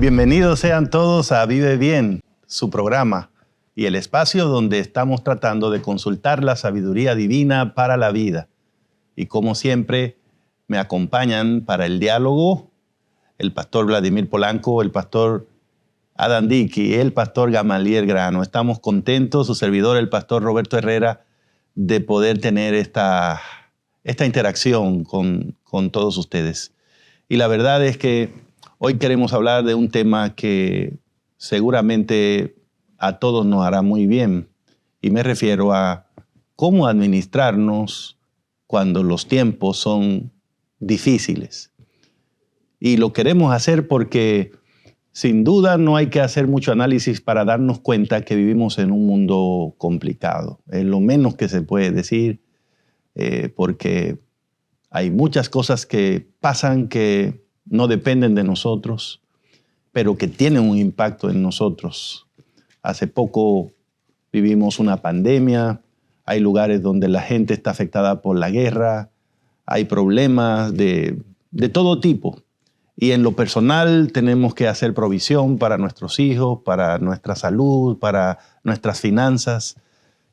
Bienvenidos sean todos a Vive Bien, su programa y el espacio donde estamos tratando de consultar la sabiduría divina para la vida. Y como siempre, me acompañan para el diálogo el pastor Vladimir Polanco, el pastor Adam Dickey y el pastor Gamaliel Grano. Estamos contentos, su servidor, el pastor Roberto Herrera, de poder tener esta interacción con todos ustedes. Y la verdad es que hoy queremos hablar de un tema que seguramente a todos nos hará muy bien. Y me refiero a cómo administrarnos cuando los tiempos son difíciles. Y lo queremos hacer porque sin duda no hay que hacer mucho análisis para darnos cuenta que vivimos en un mundo complicado. Es lo menos que se puede decir, porque hay muchas cosas que pasan que no dependen de nosotros, pero que tienen un impacto en nosotros. Hace poco vivimos una pandemia, hay lugares donde la gente está afectada por la guerra, hay problemas de todo tipo. Y en lo personal tenemos que hacer provisión para nuestros hijos, para nuestra salud, para nuestras finanzas.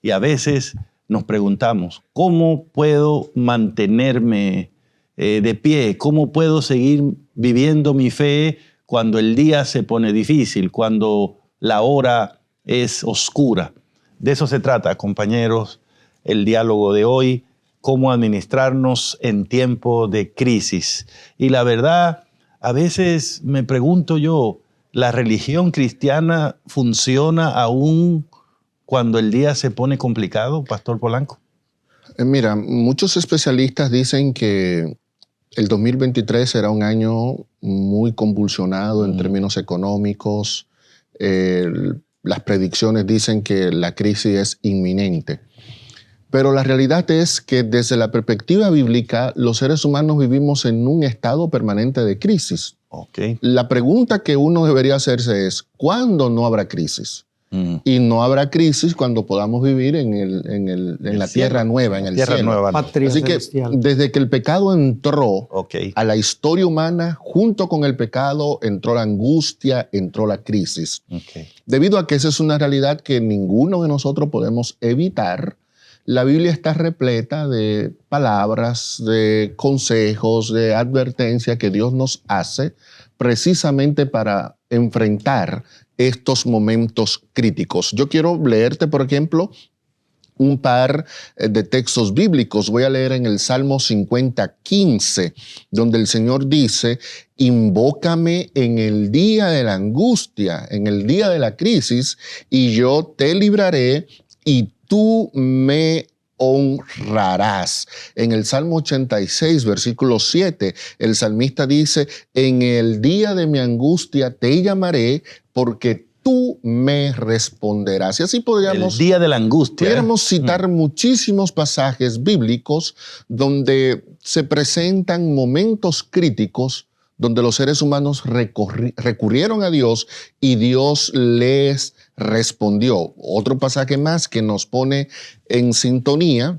Y a veces nos preguntamos, ¿cómo puedo mantenerme de pie? ¿Cómo puedo seguir viviendo mi fe cuando el día se pone difícil, cuando la hora es oscura? De eso se trata, compañeros, el diálogo de hoy, cómo administrarnos en tiempo de crisis. Y la verdad, a veces me pregunto yo, ¿la religión cristiana funciona aún cuando el día se pone complicado, Pastor Polanco? Mira, muchos especialistas dicen que el 2023 será un año muy convulsionado en términos económicos. Las predicciones dicen que la crisis es inminente. Pero la realidad es que desde la perspectiva bíblica, los seres humanos vivimos en un estado permanente de crisis. Okay. La pregunta que uno debería hacerse es, ¿cuándo no habrá crisis? Y no habrá crisis cuando podamos vivir en la tierra nueva, en el cielo. Nueva, no. Así que desde que el pecado entró a la historia humana, junto con el pecado entró la angustia, entró la crisis. Debido a que esa es una realidad que ninguno de nosotros podemos evitar, la Biblia está repleta de palabras, de consejos, de advertencia que Dios nos hace precisamente para enfrentar estos momentos críticos. Yo quiero leerte, por ejemplo, un par de textos bíblicos. Voy a leer en el Salmo 50:15, donde el Señor dice, invócame en el día de la angustia, en el día de la crisis, y yo te libraré y tú me honrarás. En el Salmo 86, versículo 7, el salmista dice, en el día de mi angustia te llamaré porque tú me responderás. Y así podríamos... El día de la angustia. Pudiéramos citar muchísimos pasajes bíblicos donde se presentan momentos críticos donde los seres humanos recurrieron a Dios y Dios les respondió. Otro pasaje más que nos pone en sintonía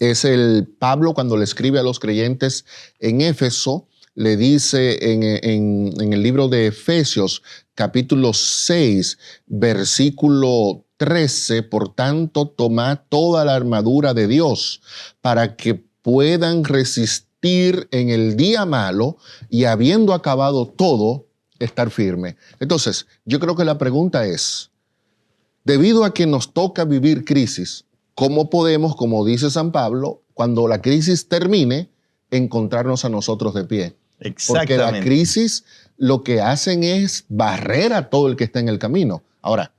es el Pablo cuando le escribe a los creyentes en Éfeso, le dice en el libro de Efesios, capítulo 6, versículo 13, por tanto, tomad toda la armadura de Dios para que puedan resistir en el día malo y habiendo acabado todo, estar firme. Entonces, yo creo que la pregunta es, debido a que nos toca vivir crisis, ¿cómo podemos, como dice San Pablo, cuando la crisis termine, encontrarnos a nosotros de pie? Exactamente. Porque la crisis lo que hacen es barrer a todo el que está en el camino. Ahora,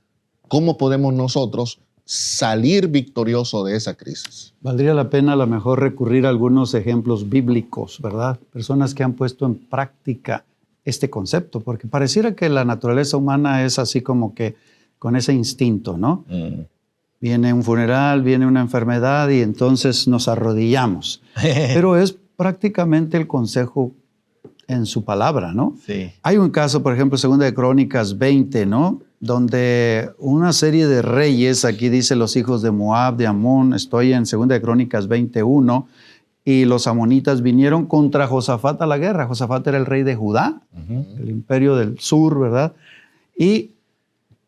¿cómo podemos nosotros salir victorioso de esa crisis? Valdría la pena a lo mejor recurrir a algunos ejemplos bíblicos, ¿verdad? Personas que han puesto en práctica este concepto, porque pareciera que la naturaleza humana es así como que con ese instinto, ¿no? Viene un funeral, viene una enfermedad y entonces nos arrodillamos. Pero es prácticamente el consejo en su palabra, ¿no? Sí. Hay un caso, por ejemplo, 2 de Crónicas 20, ¿no? Donde una serie de reyes, aquí dice los hijos de Moab, de Amón, estoy en 2 de Crónicas 21, y los amonitas vinieron contra Josafat a la guerra. Josafat era el rey de Judá, el imperio del sur, ¿verdad? Y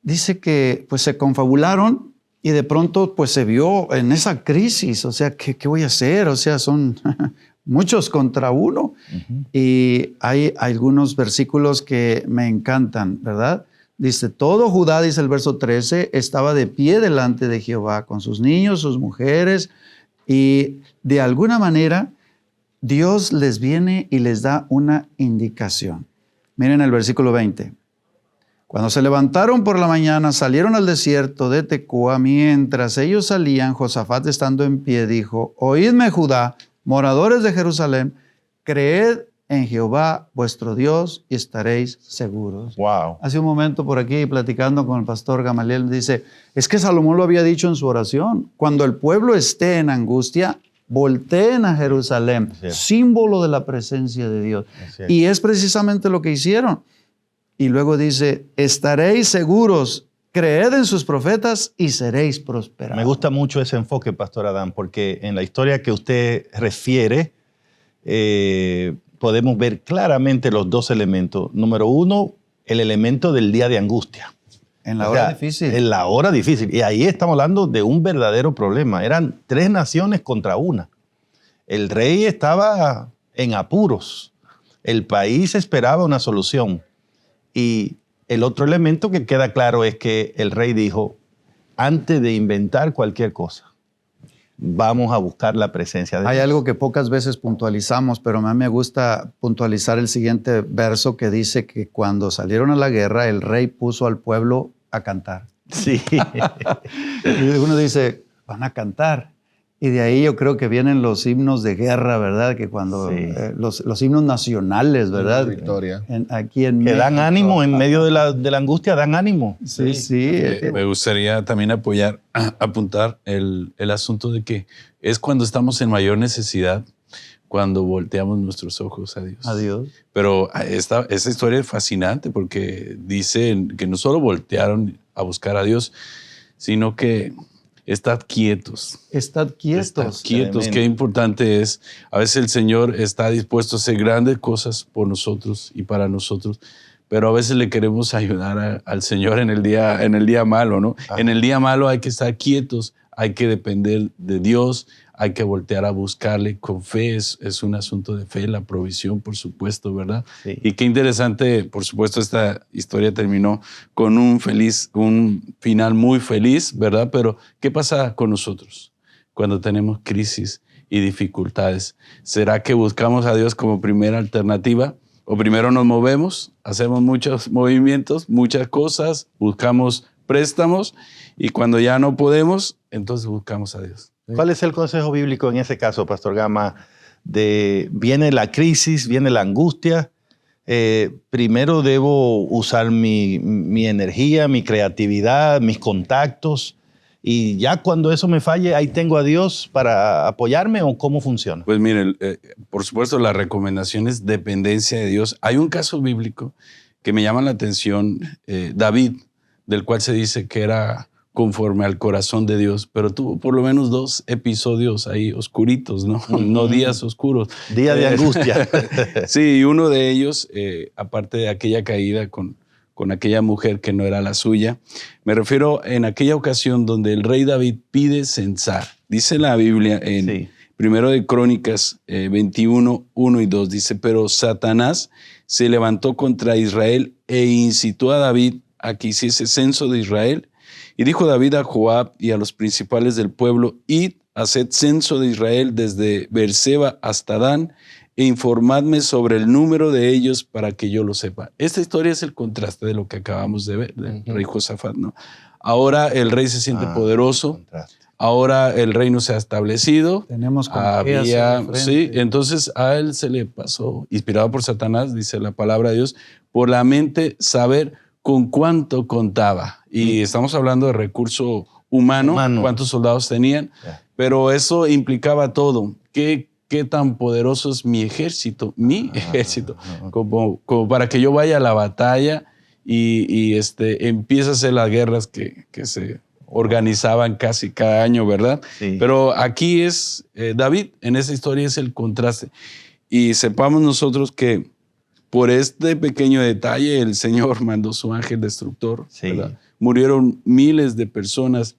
dice que pues se confabularon y de pronto pues se vio en esa crisis, o sea, ¿qué voy a hacer? O sea, son muchos contra uno. Y hay algunos versículos que me encantan, ¿verdad? Dice, todo Judá, dice el verso 13, estaba de pie delante de Jehová con sus niños, sus mujeres, y de alguna manera Dios les viene y les da una indicación. Miren el versículo 20. Cuando se levantaron por la mañana, salieron al desierto de Tecoa. Mientras ellos salían, Josafat, estando en pie, dijo, oídme, Judá, moradores de Jerusalén, creed en Jehová vuestro Dios y estaréis seguros. Wow. Hace un momento por aquí, platicando con el pastor Gamaliel, dice, es que Salomón lo había dicho en su oración, cuando el pueblo esté en angustia, volteen a Jerusalén, símbolo de la presencia de Dios. Y es precisamente lo que hicieron. Y luego dice, estaréis seguros, creed en sus profetas y seréis prosperados. Me gusta mucho ese enfoque, Pastor Adán, porque en la historia que usted refiere, podemos ver claramente los dos elementos. Número uno, el elemento del día de angustia. En la hora difícil. En la hora difícil. Y ahí estamos hablando de un verdadero problema. Eran 3 naciones contra una. El rey estaba en apuros. El país esperaba una solución. Y el otro elemento que queda claro es que el rey dijo, antes de inventar cualquier cosa, vamos a buscar la presencia de Dios. Hay algo que pocas veces puntualizamos, pero a mí me gusta puntualizar el siguiente verso que dice que cuando salieron a la guerra, el rey puso al pueblo a cantar. Sí. Y uno dice, van a cantar. Y de ahí yo creo que vienen los himnos de guerra, ¿verdad? Que cuando los himnos nacionales, ¿verdad? Victoria. Aquí en que México. Dan ánimo en medio de la angustia, dan ánimo. Sí. Me gustaría también apuntar el asunto de que es cuando estamos en mayor necesidad, cuando volteamos nuestros ojos a Dios. A Dios. Pero esta historia es fascinante porque dice que no solo voltearon a buscar a Dios, sino que estad quietos. Estad quietos. Estad quietos. Qué importante es. A veces el Señor está dispuesto a hacer grandes cosas por nosotros y para nosotros, pero a veces le queremos ayudar al Señor en el día malo, ¿no? Ajá. En el día malo hay que estar quietos, hay que depender de Dios, hay que voltear a buscarle con fe. Es un asunto de fe, la provisión, por supuesto, ¿verdad? Sí. Y qué interesante, por supuesto, esta historia terminó con un final muy feliz, ¿verdad? Pero, ¿qué pasa con nosotros cuando tenemos crisis y dificultades? ¿Será que buscamos a Dios como primera alternativa? ¿O primero nos movemos, hacemos muchos movimientos, muchas cosas, buscamos préstamos y cuando ya no podemos, entonces buscamos a Dios? ¿Cuál es el consejo bíblico en ese caso, Pastor Gama? Viene la crisis, viene la angustia. Primero debo usar mi energía, mi creatividad, mis contactos. Y ya cuando eso me falle, ahí tengo a Dios para apoyarme, ¿o cómo funciona? Pues miren, por supuesto la recomendación es dependencia de Dios. Hay un caso bíblico que me llama la atención, David, del cual se dice que era conforme al corazón de Dios, pero tuvo por lo menos 2 episodios ahí oscuritos, ¿no? No días oscuros. Día de angustia. Sí, y uno de ellos, aparte de aquella caída con aquella mujer que no era la suya, me refiero en aquella ocasión donde el rey David pide censar. Dice la Biblia en Primero de Crónicas 21, 1 y 2, dice, pero Satanás se levantó contra Israel e incitó a David a que hiciese censo de Israel. Y dijo David a Joab y a los principales del pueblo, id, haced censo de Israel desde Beerseba hasta Dan, e informadme sobre el número de ellos para que yo lo sepa. Esta historia es el contraste de lo que acabamos de ver, del rey Josafat, ¿no? Ahora el rey se siente poderoso, ahora el reino se ha establecido. Tenemos sí, entonces a él se le pasó, inspirado por Satanás, dice la palabra de Dios, por la mente saber con cuánto contaba. Y estamos hablando de recurso humano, cuántos soldados tenían, pero eso implicaba todo. ¿Qué tan poderoso es mi ejército? Como para que yo vaya a la batalla y empiece a hacer las guerras que se organizaban casi cada año, ¿verdad? Sí. Pero aquí es, David, en esta historia es el contraste. Y sepamos nosotros que por este pequeño detalle el Señor mandó su ángel destructor, Sí. ¿verdad? Murieron miles de personas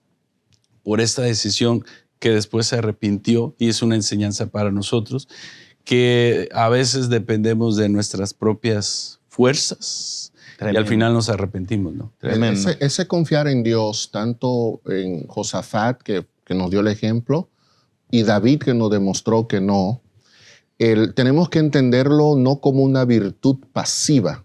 por esta decisión que después se arrepintió, y es una enseñanza para nosotros, que a veces dependemos de nuestras propias fuerzas. Tremendo. Y al final nos arrepentimos, ¿no? Tremendo. Ese confiar en Dios, tanto en Josafat, que nos dio el ejemplo, y David, que nos demostró que no, tenemos que entenderlo no como una virtud pasiva.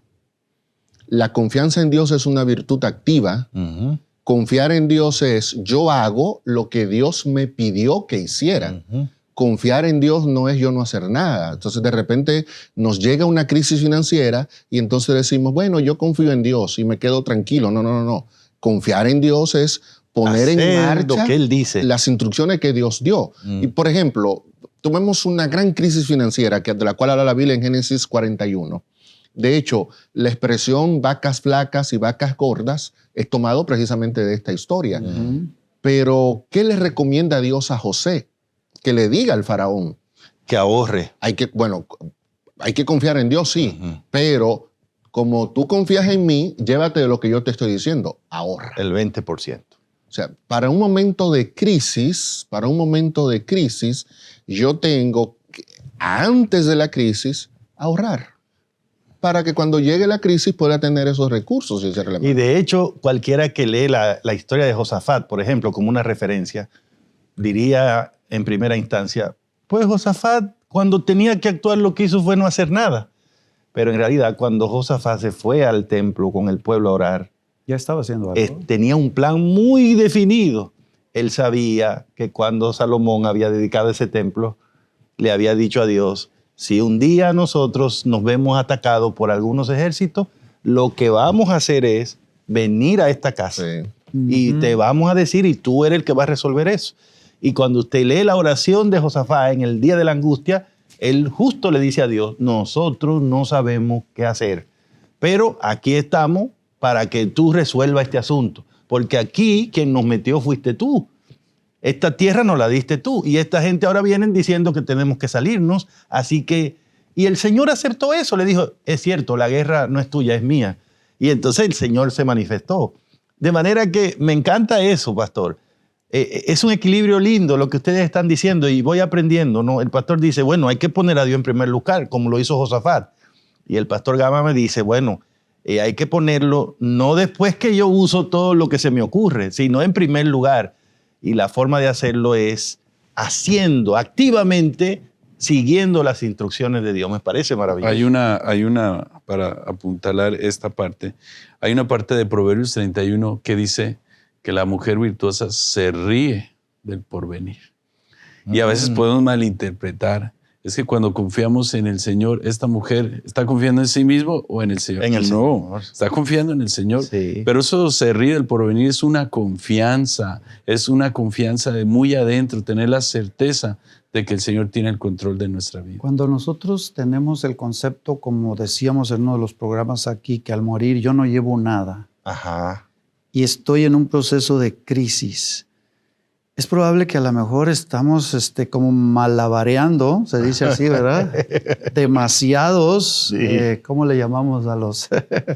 La confianza en Dios es una virtud activa. Uh-huh. Confiar en Dios es yo hago lo que Dios me pidió que hiciera. Uh-huh. Confiar en Dios no es yo no hacer nada. Entonces de repente nos llega una crisis financiera y entonces decimos, bueno, yo confío en Dios y me quedo tranquilo. No. Confiar en Dios es poner en marcha lo que Él dice. las instrucciones que Dios dio. Y por ejemplo, tomemos una gran crisis financiera de la cual habla la Biblia en Génesis 41. De hecho, la expresión vacas flacas y vacas gordas es tomado precisamente de esta historia. Uh-huh. Pero, ¿qué le recomienda Dios a José? Que le diga al faraón. Que ahorre. Hay que confiar en Dios, sí, Uh-huh. pero como tú confías en mí, llévate de lo que yo te estoy diciendo, ahorra. El 20%. O sea, para un momento de crisis, yo tengo que, antes de la crisis, ahorrar, para que cuando llegue la crisis pueda tener esos recursos. Y de hecho, cualquiera que lee la historia de Josafat, por ejemplo, como una referencia, diría en primera instancia, pues Josafat, cuando tenía que actuar, lo que hizo fue no hacer nada. Pero en realidad, cuando Josafat se fue al templo con el pueblo a orar, Ya estaba haciendo algo. tenía un plan muy definido. Él sabía que cuando Salomón había dedicado ese templo, le había dicho a Dios, si un día nosotros nos vemos atacados por algunos ejércitos, lo que vamos a hacer es venir a esta casa. Sí. Y te vamos a decir, y tú eres el que va a resolver eso. Y cuando usted lee la oración de Josafat en el día de la angustia, él justo le dice a Dios, nosotros no sabemos qué hacer, pero aquí estamos para que tú resuelvas este asunto. Porque aquí quien nos metió fuiste tú. Esta tierra nos la diste tú. Y esta gente ahora vienen diciendo que tenemos que salirnos. Así que, y el Señor aceptó eso. Le dijo, es cierto, la guerra no es tuya, es mía. Y entonces el Señor se manifestó. De manera que me encanta eso, pastor. Es un equilibrio lindo lo que ustedes están diciendo y voy aprendiendo, ¿no? El pastor dice, bueno, hay que poner a Dios en primer lugar, como lo hizo Josafat. Y el pastor Gama me dice, bueno, hay que ponerlo no después que yo uso todo lo que se me ocurre, sino en primer lugar. Y la forma de hacerlo es haciendo activamente, siguiendo las instrucciones de Dios. Me parece maravilloso. Hay una, para apuntalar esta parte, hay una parte de Proverbios 31 que dice que la mujer virtuosa se ríe del porvenir. Y a veces podemos malinterpretar. Es que cuando confiamos en el Señor, ¿esta mujer está confiando en sí mismo o en el Señor? En el Señor. Está confiando en el Señor. Sí. Pero eso se ríe del porvenir, es una confianza de muy adentro, tener la certeza de que el Señor tiene el control de nuestra vida. Cuando nosotros tenemos el concepto, como decíamos en uno de los programas aquí, que al morir yo no llevo nada. Ajá. Y estoy en un proceso de crisis, es probable que a lo mejor estamos como malabareando, se dice así, ¿verdad? Demasiados, Sí. ¿cómo le llamamos a los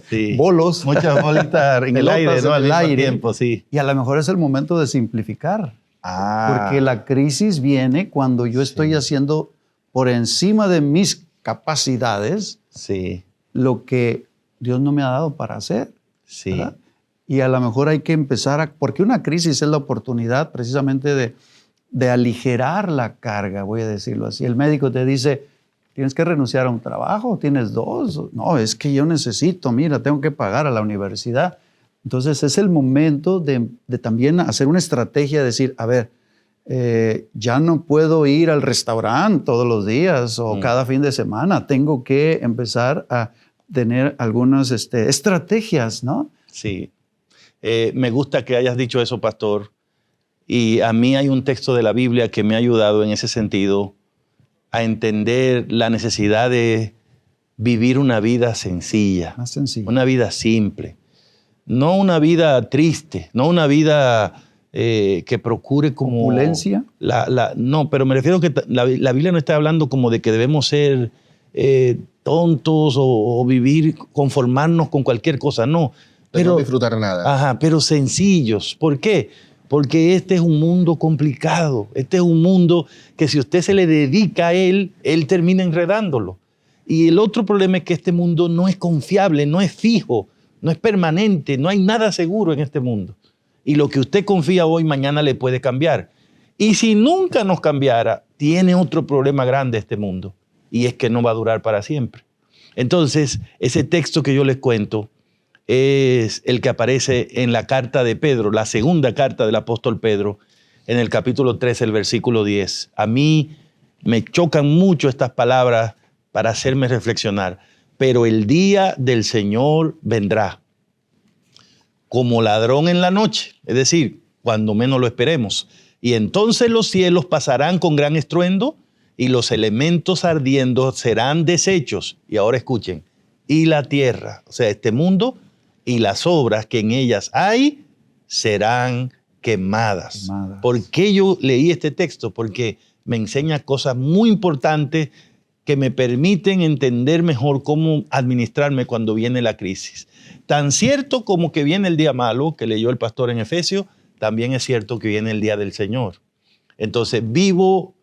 Sí. bolos? Muchas bolitas en el Pelotas aire, ¿no? en Al el mismo aire. tiempo, sí. Y a lo mejor es el momento de simplificar, porque la crisis viene cuando yo estoy haciendo por encima de mis capacidades Sí, lo que Dios no me ha dado para hacer. sí. ¿verdad? Y a lo mejor hay que empezar porque una crisis es la oportunidad precisamente de aligerar la carga, voy a decirlo así. El médico te dice, tienes que renunciar a un trabajo, tienes dos. No, es que yo necesito, mira, tengo que pagar a la universidad. Entonces es el momento de también hacer una estrategia, de decir, a ver, ya no puedo ir al restaurante todos los días o cada fin de semana. Tengo que empezar a tener algunas estrategias, ¿no? Sí. Me gusta que hayas dicho eso, pastor. Y a mí hay un texto de la Biblia que me ha ayudado en ese sentido a entender la necesidad de vivir una vida sencilla. Más sencillo. Una vida simple. No una vida triste, no una vida que procure como... ¿Opulencia? No, pero me refiero que la Biblia no está hablando como de que debemos ser tontos o vivir, conformarnos con cualquier cosa, no. Pero no disfrutar nada. Ajá, pero sencillos. ¿Por qué? Porque este es un mundo complicado. Este es un mundo que si usted se le dedica a él termina enredándolo. Y el otro problema es que este mundo no es confiable, no es fijo, no es permanente, no hay nada seguro en este mundo. Y lo que usted confía hoy, mañana le puede cambiar. Y si nunca nos cambiara, tiene otro problema grande este mundo. Y es que no va a durar para siempre. Entonces, ese texto que yo les cuento es el que aparece en la carta de Pedro, la segunda carta del apóstol Pedro, en el capítulo 13, el versículo 10. A mí me chocan mucho estas palabras para hacerme reflexionar. Pero el día del Señor vendrá como ladrón en la noche, es decir, cuando menos lo esperemos. Y entonces los cielos pasarán con gran estruendo y los elementos ardiendo serán deshechos. Y ahora escuchen, y la tierra, o sea, este mundo y las obras que en ellas hay serán quemadas. ¿Por qué yo leí este texto? Porque me enseña cosas muy importantes que me permiten entender mejor cómo administrarme cuando viene la crisis. Tan cierto como que viene el día malo, que leyó el pastor en Efesios, también es cierto que viene el día del Señor. Entonces vivo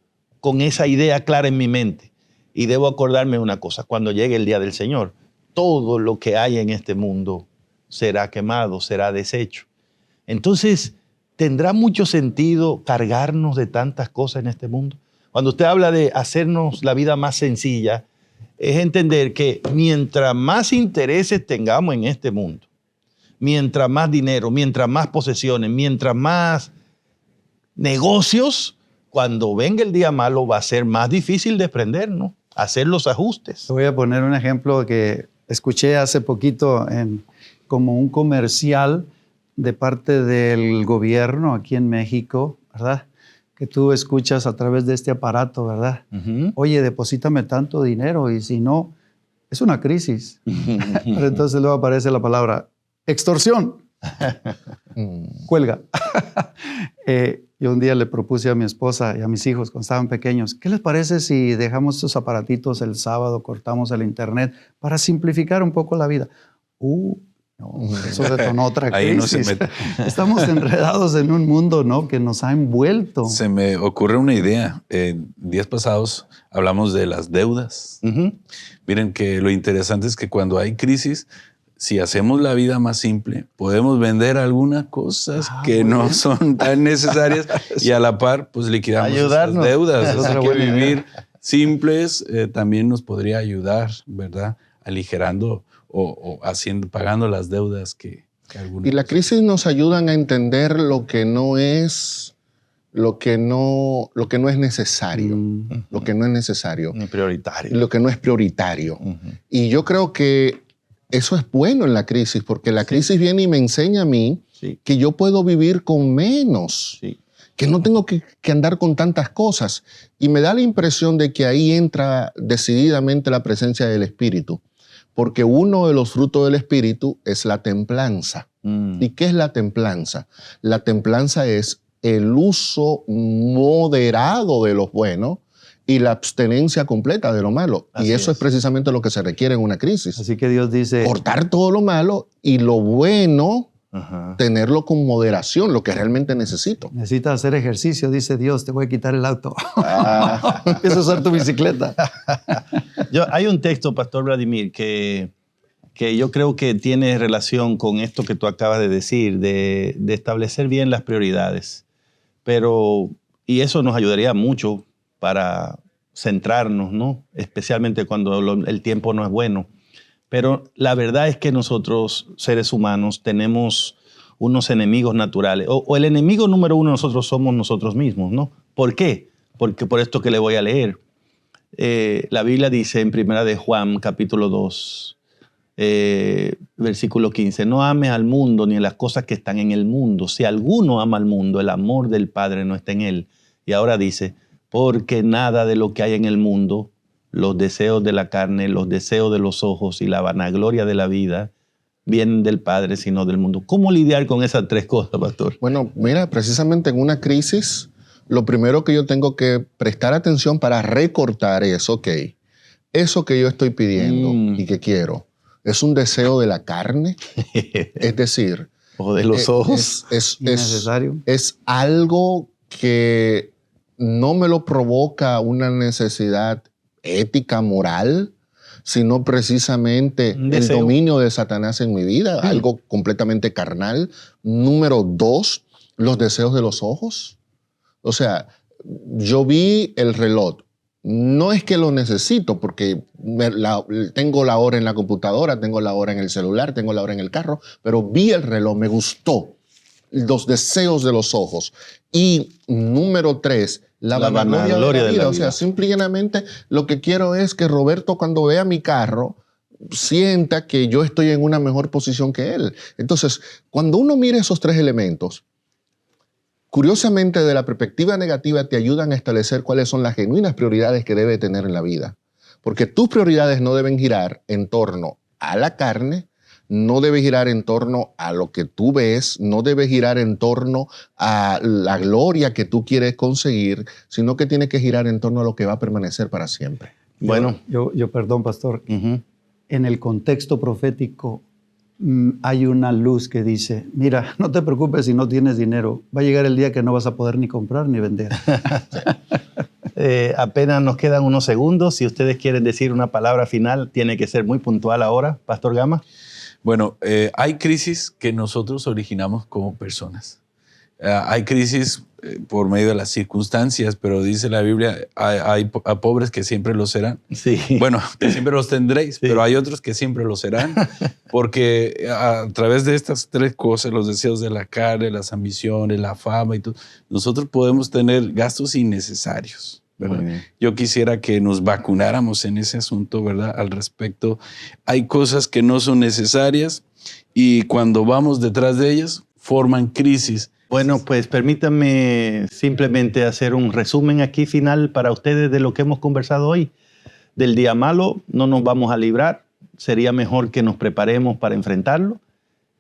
con esa idea clara en mi mente y debo acordarme de una cosa, cuando llegue el día del Señor, todo lo que hay en este mundo será quemado, será deshecho. Entonces, ¿tendrá mucho sentido cargarnos de tantas cosas en este mundo? Cuando usted habla de hacernos la vida más sencilla, es entender que mientras más intereses tengamos en este mundo, mientras más dinero, mientras más posesiones, mientras más negocios, cuando venga el día malo va a ser más difícil desprendernos, hacer los ajustes. Voy a poner un ejemplo que escuché hace poquito como un comercial de parte del gobierno aquí en México, ¿verdad? Que tú escuchas a través de este aparato, ¿verdad? Uh-huh. Oye, deposítame tanto dinero y si no, es una crisis. Pero entonces luego aparece la palabra extorsión. Cuelga. Yo un día le propuse a mi esposa y a mis hijos cuando estaban pequeños, ¿qué les parece si dejamos estos aparatitos el sábado, cortamos el internet para simplificar un poco la vida? No, eso detonó otra crisis. Ahí no se mete. Estamos enredados en un mundo, ¿no?, que nos ha envuelto. Se me ocurre una idea. Días pasados hablamos de las deudas. Uh-huh. Miren que lo interesante es que cuando hay crisis, si hacemos la vida más simple, podemos vender algunas cosas que no son tan necesarias y a la par, pues liquidamos esas deudas. Así que vivir simples también nos podría ayudar, ¿verdad? Aligerando o pagando las deudas que algunos... Y la crisis nos ayudan a entender lo que no es necesario. Uh-huh. Lo que no es necesario. Ni prioritario. Lo que no es prioritario. Uh-huh. Y yo creo que eso es bueno en la crisis, porque la crisis viene y me enseña a mí que yo puedo vivir con menos, que no tengo que andar con tantas cosas. Y me da la impresión de que ahí entra decididamente la presencia del Espíritu, porque uno de los frutos del Espíritu es la templanza. ¿Y qué es la templanza? La templanza es el uso moderado de lo bueno y la abstenencia completa de lo malo. Y eso es precisamente lo que se requiere en una crisis. Así que Dios dice... cortar todo lo malo y lo bueno, tenerlo con moderación, lo que realmente necesito. Necesitas hacer ejercicio, dice Dios, te voy a quitar el auto. Empieza a usar tu bicicleta. Hay un texto, Pastor Vladimir, que yo creo que tiene relación con esto que tú acabas de decir, de establecer bien las prioridades. Y eso nos ayudaría mucho para centrarnos, ¿no? Especialmente cuando el tiempo no es bueno. Pero la verdad es que nosotros, seres humanos, tenemos unos enemigos naturales. O el enemigo número uno de nosotros somos nosotros mismos, ¿no? ¿Por qué? Porque por esto que le voy a leer. La Biblia dice en 1 de Juan, capítulo 2, versículo 15, no ames al mundo ni a las cosas que están en el mundo. Si alguno ama al mundo, el amor del Padre no está en él. Y ahora dice, porque nada de lo que hay en el mundo, los deseos de la carne, los deseos de los ojos y la vanagloria de la vida, vienen del Padre, sino del mundo. ¿Cómo lidiar con esas tres cosas, pastor? Bueno, mira, precisamente en una crisis, lo primero que yo tengo que prestar atención para recortar es, ok, eso que yo estoy pidiendo y que quiero, ¿es un deseo de la carne? Es decir, o de los ojos. Es algo que no me lo provoca una necesidad ética, moral, sino precisamente el dominio de Satanás en mi vida, algo completamente carnal. Número 2, los deseos de los ojos. O sea, yo vi el reloj. No es que lo necesito porque tengo la hora en la computadora, tengo la hora en el celular, tengo la hora en el carro, pero vi el reloj, me gustó. Los deseos de los ojos. Y número 3, la vanagloria de la vida. O sea, simplemente lo que quiero es que Roberto, cuando vea mi carro, sienta que yo estoy en una mejor posición que él. Entonces, cuando uno mira esos 3 elementos, curiosamente, de la perspectiva negativa, te ayudan a establecer cuáles son las genuinas prioridades que debe tener en la vida. Porque tus prioridades no deben girar en torno a la carne, no debe girar en torno a lo que tú ves, no debe girar en torno a la gloria que tú quieres conseguir, sino que tiene que girar en torno a lo que va a permanecer para siempre. Bueno, yo perdón, pastor, en el contexto profético hay una luz que dice, mira, no te preocupes si no tienes dinero, va a llegar el día que no vas a poder ni comprar ni vender. Apenas nos quedan unos segundos. Si ustedes quieren decir una palabra final, tiene que ser muy puntual ahora, Pastor Gama. Bueno, hay crisis que nosotros originamos como personas. Hay crisis por medio de las circunstancias, pero dice la Biblia, hay pobres que siempre lo serán. Sí. Bueno, que siempre los tendréis, sí, pero hay otros que siempre lo serán, porque a través de estas 3 cosas, los deseos de la carne, las ambiciones, la fama y todo, nosotros podemos tener gastos innecesarios. Yo quisiera que nos vacunáramos en ese asunto, ¿verdad? Al respecto, hay cosas que no son necesarias y cuando vamos detrás de ellas, forman crisis. Bueno, pues permítanme simplemente hacer un resumen aquí final para ustedes de lo que hemos conversado hoy. Del día malo no nos vamos a librar, sería mejor que nos preparemos para enfrentarlo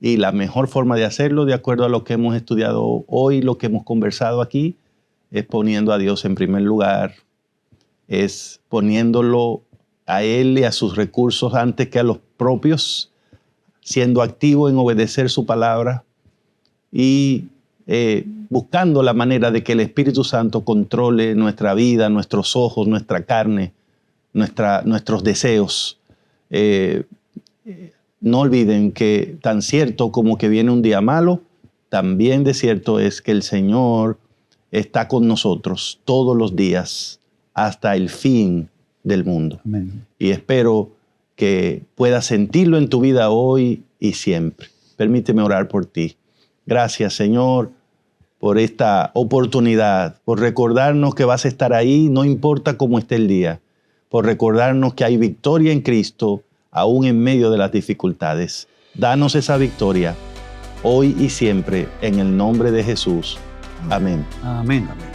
y la mejor forma de hacerlo, de acuerdo a lo que hemos estudiado hoy, lo que hemos conversado aquí, es poniendo a Dios en primer lugar, es poniéndolo a Él y a sus recursos antes que a los propios, siendo activo en obedecer su palabra y buscando la manera de que el Espíritu Santo controle nuestra vida, nuestros ojos, nuestra carne, nuestros deseos. No olviden que tan cierto como que viene un día malo, también de cierto es que el Señor está con nosotros todos los días hasta el fin del mundo. Amén. Y espero que puedas sentirlo en tu vida hoy y siempre. Permíteme orar por ti. Gracias, Señor, por esta oportunidad, por recordarnos que vas a estar ahí, no importa cómo esté el día, por recordarnos que hay victoria en Cristo, aún en medio de las dificultades. Danos esa victoria hoy y siempre, en el nombre de Jesús. Amén. Amén.